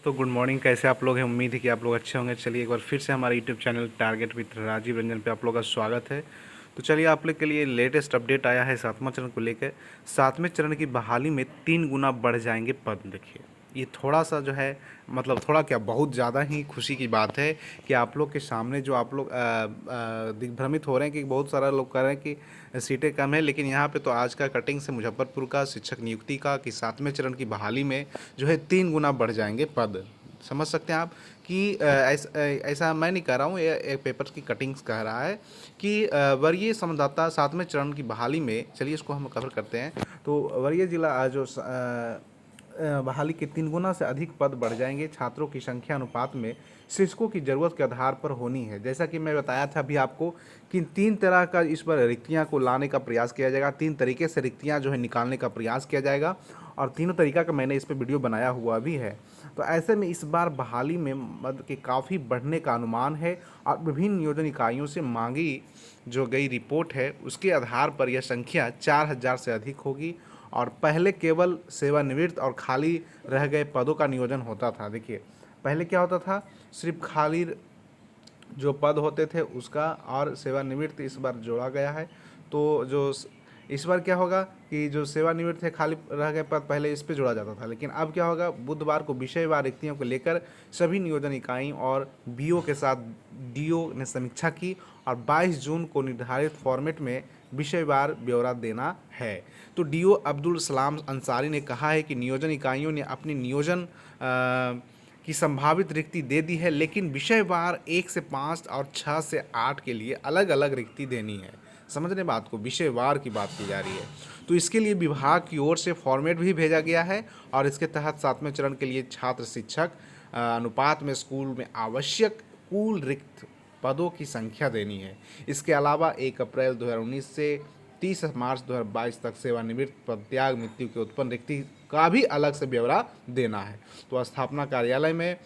दोस्तों good morning. कैसे आप लोग हैं? उम्मीद है कि आप लोग अच्छे होंगे। चलिए एक बार फिर से हमारे YouTube channel target with Rajiv Ranjan पे आप लोग का स्वागत है। तो चलिए आप लोग के लिए लेटेस्ट अपडेट आया है सातवां चरण को लेकर। सातवें चरण की बहाली में 3 गुना बढ़ जाएंगे पद। देखिए ये थोड़ा सा जो है मतलब थोड़ा क्या बहुत ज़्यादा ही खुशी की बात है कि आप लोग के सामने जो आप लोग दिग्भ्रमित हो रहे हैं कि बहुत सारा लोग कह रहे हैं कि सीटें कम है, लेकिन यहाँ पे तो आज का कटिंग से मुजफ्फरपुर का शिक्षक नियुक्ति का कि सातवें चरण की बहाली में जो है 3 गुना बढ़ जाएंगे पद। समझ सकते हैं आप कि ऐसा मैं नहीं कह रहा हूँ, ये एक पेपर की कटिंग्स कह रहा है कि वरीय संवाददाता सातवें चरण की बहाली में, चलिए इसको हम कवर करते हैं। तो वरीय जिला जो बहाली के 3 गुना से अधिक पद बढ़ जाएंगे। छात्रों की संख्या अनुपात में शिक्षकों की ज़रूरत के आधार पर होनी है। जैसा कि मैं बताया था अभी आपको कि 3 तरह का इस पर रिक्तियां को लाने का प्रयास किया जाएगा। 3 तरीके से रिक्तियां जो है निकालने का प्रयास किया जाएगा और तीनों तरीका का मैंने इस पर वीडियो बनाया हुआ भी है। तो ऐसे में इस बार बहाली में मद के काफ़ी बढ़ने का अनुमान है और विभिन्न नियोजन इकाइयों से मांगी जो गई रिपोर्ट है उसके आधार पर यह संख्या 4,000 से अधिक होगी। और पहले केवल सेवानिवृत्त और खाली रह गए पदों का नियोजन होता था। देखिए पहले क्या होता था, सिर्फ खाली जो पद होते थे उसका और सेवानिवृत्त इस बार जोड़ा गया है। तो जो इस बार क्या होगा कि जो सेवानिवृत्त थे खाली रह गए पद पहले इस पे जोड़ा जाता था, लेकिन अब क्या होगा, बुधवार को विषयवार रिक्तियों को लेकर सभी नियोजन इकाई और बीओ के साथ डीओ ने समीक्षा की और 22 जून को निर्धारित फॉर्मेट में विषयवार ब्यौरा देना है। तो डीओ अब्दुल सलाम अंसारी ने कहा है कि नियोजन इकाइयों ने अपनी नियोजन की संभावित रिक्ति दे दी है, लेकिन विषयवार 1 से 5 और 6 से 8 के लिए अलग अलग रिक्ति देनी है। समझ रहे बात को, विषयवार की बात की जा रही है। तो इसके लिए विभाग की ओर से फॉर्मेट भी भेजा गया है और इसके तहत सातवें चरण के लिए छात्र शिक्षक अनुपात में स्कूल में आवश्यक कुल रिक्त पदों की संख्या देनी है। इसके अलावा 1 अप्रैल 2019 से 30 मार्च 2022 तक सेवानिवृत्त पदत्याग मृत्यु के उत्पन्न रिक्ति का भी अलग से ब्यौरा देना है। तो स्थापना कार्यालय में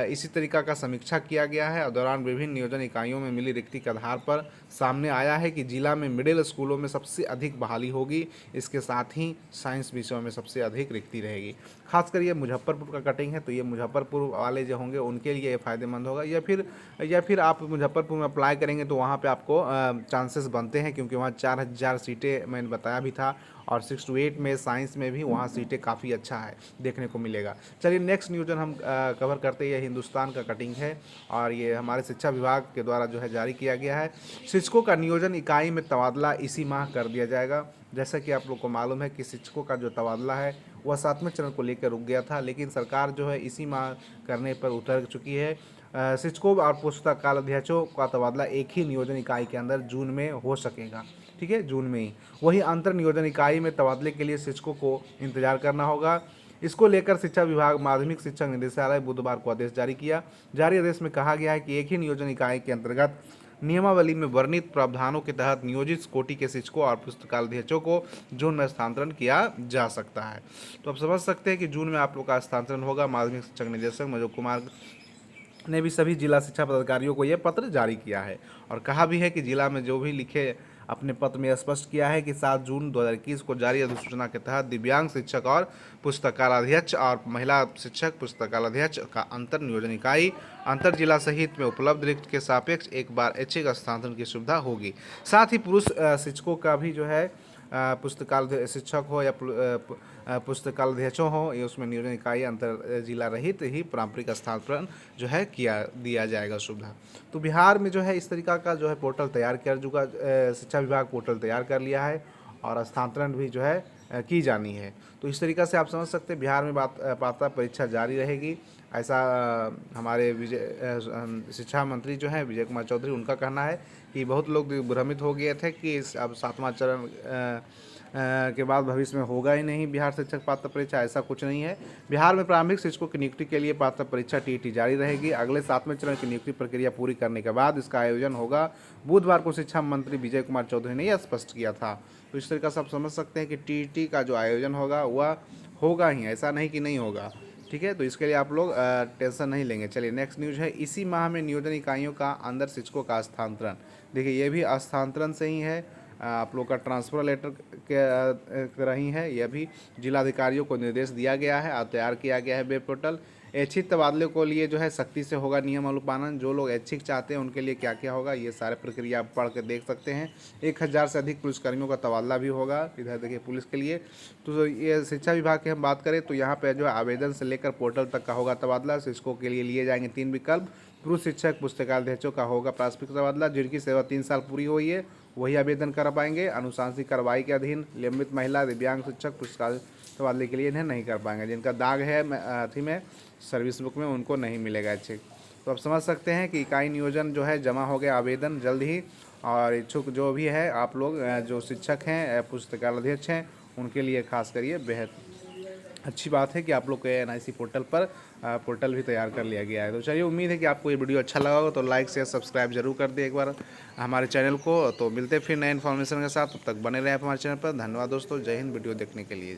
इसी तरीका का समीक्षा किया गया है और दौरान विभिन्न नियोजन इकाइयों में मिली रिक्ति के आधार पर सामने आया है कि जिला में मिडिल स्कूलों में सबसे अधिक बहाली होगी। इसके साथ ही साइंस विषयों में सबसे अधिक रिक्ति रहेगी। खासकर ये मुजफ्फरपुर का कटिंग है, तो ये मुजफ्फरपुर वाले जो होंगे उनके लिए ये फ़ायदेमंद होगा। या फिर आप मुजफ्फरपुर में अप्लाई करेंगे तो वहाँ पे आपको चांसेस बनते हैं, क्योंकि वहाँ 4,000 सीटें मैंने बताया भी था और 6 to 8 में साइंस में भी वहाँ सीटें काफ़ी अच्छा है देखने को मिलेगा। चलिए नेक्स्ट नियोजन हम कवर करते हैं। हिंदुस्तान का कटिंग है और ये हमारे शिक्षा विभाग के द्वारा जो है जारी किया गया है। शिक्षकों का नियोजन इकाई में तबादला इसी माह कर दिया जाएगा। जैसा कि आप लोग को मालूम है कि शिक्षकों का जो तबादला है वह सातवें चरण को लेकर रुक गया था, लेकिन सरकार जो है इसी माह करने पर उतर चुकी है। शिक्षकों और पुस्तकालय अध्यक्षों का तबादला एक ही नियोजन इकाई के अंदर जून में हो सकेगा। ठीक है, जून में ही। वही अंतर नियोजन इकाई में तबादले के लिए शिक्षकों को इंतजार करना होगा। इसको लेकर शिक्षा विभाग माध्यमिक शिक्षा निदेशालय बुधवार को आदेश जारी किया। जारी आदेश में कहा गया है कि एक ही नियोजन इकाई के अंतर्गत नियमावली में वर्णित प्रावधानों के तहत नियोजित कोटि के शिक्षकों और पुस्तकालयाध्यक्षों को जून में स्थानांतरण किया जा सकता है। तो आप समझ सकते हैं कि जून में आप लोग का स्थानांतरण होगा। माध्यमिक शिक्षक निदेशक मनोज कुमार ने भी सभी जिला शिक्षा पदाधिकारियों को यह पत्र जारी किया है और कहा भी है कि जिला में जो भी लिखे अपने पत्र में स्पष्ट किया है कि 7 जून 2021 को जारी अधिसूचना के तहत दिव्यांग शिक्षक और पुस्तकालयाध्यक्ष और महिला शिक्षक पुस्तकालयाध्यक्ष का अंतर नियोजन इकाई अंतर जिला सहित में उपलब्ध रिक्त के सापेक्ष एक बार ऐच्छिक स्थानांतरण की सुविधा होगी। साथ ही पुरुष शिक्षकों का भी जो है पुस्तकालय शिक्षक हो या पुस्तकालयाध्यक्षों हो, ये उसमें नियोजन इकाई अंतर जिला रहित ही पारंपरिक स्थानांतरण जो है किया दिया जाएगा सुविधा। तो बिहार में जो है इस तरीका का जो है पोर्टल तैयार कर चुका, शिक्षा विभाग पोर्टल तैयार कर लिया है और स्थानांतरण भी जो है की जानी है। तो इस तरीका से आप समझ सकते हैं बिहार में पात्रता परीक्षा जारी रहेगी, ऐसा हमारे शिक्षा मंत्री जो हैं विजय कुमार चौधरी, उनका कहना है कि बहुत लोग भ्रमित हो गए थे कि अब सातवां चरण के बाद भविष्य में होगा ही नहीं बिहार शिक्षक पात्रता परीक्षा। ऐसा कुछ नहीं है। बिहार में प्रारंभिक शिक्षकों की नियुक्ति के लिए पात्रता परीक्षा टीईटी जारी रहेगी। अगले सातवें चरण की नियुक्ति प्रक्रिया पूरी करने के बाद इसका आयोजन होगा। बुधवार को शिक्षा मंत्री विजय कुमार चौधरी ने यह स्पष्ट किया था। तो इस तरीके से आप समझ सकते हैं कि टीईटी का जो आयोजन होगा वह होगा ही, ऐसा नहीं कि नहीं होगा। ठीक है, तो इसके लिए आप लोग टेंशन नहीं लेंगे। चलिए नेक्स्ट न्यूज़ है, इसी माह में नियोजन इकाइयों का अंदर शिक्षकों का स्थानांतरण। देखिए ये भी स्थानांतरण से ही है, आप लोग का ट्रांसफ़र लेटर के रही है। यह भी जिलाधिकारियों को निर्देश दिया गया है और तैयार किया गया है वेब पोर्टल। ऐच्छिक तबादले को लिए जो है सख्ती से होगा नियम अनुपालन। जो लोग ऐच्छिक चाहते हैं उनके लिए क्या क्या होगा ये सारे प्रक्रिया आप पढ़ के देख सकते हैं। 1000 से अधिक पुलिसकर्मियों का तबादला भी होगा। इधर देखिए पुलिस के लिए तो ये शिक्षा विभाग की हम बात करें तो यहाँ पे जो है आवेदन से लेकर पोर्टल तक का होगा तबादला। शिक्षकों के लिए लिए जाएंगे 3 विकल्प। पुरुष शिक्षक पुस्तकाध्यक्षों का होगा प्राथमिक तबादला। जिनकी सेवा 3 साल पूरी हुई है वही आवेदन कर पाएंगे। अनुशासनिक कार्रवाई के अधीन नियमित महिला दिव्यांग शिक्षक पुरस्कार तबादले के लिए इन्हें नहीं कर पाएंगे। जिनका दाग है अथी में सर्विस बुक में उनको नहीं मिलेगा ऐच्छिक। तो आप समझ सकते हैं कि इकाई नियोजन जो है जमा हो गया आवेदन जल्द ही। और इच्छुक जो भी है आप लोग जो शिक्षक हैं पुस्तकालय हैं उनके लिए खास करिए बेहद अच्छी बात है कि आप लोग के NIC पोर्टल पर पोर्टल भी तैयार कर लिया गया है। तो चलिए उम्मीद है कि आपको ये वीडियो अच्छा लगा होगा। तो लाइक शेयर सब्सक्राइब जरूर कर दे एक बार हमारे चैनल को। तो मिलते हैं फिर नए इन्फॉर्मेशन के साथ, तब तक बने रहे आप हमारे चैनल पर। धन्यवाद दोस्तों, जय हिंद। वीडियो देखने के लिए।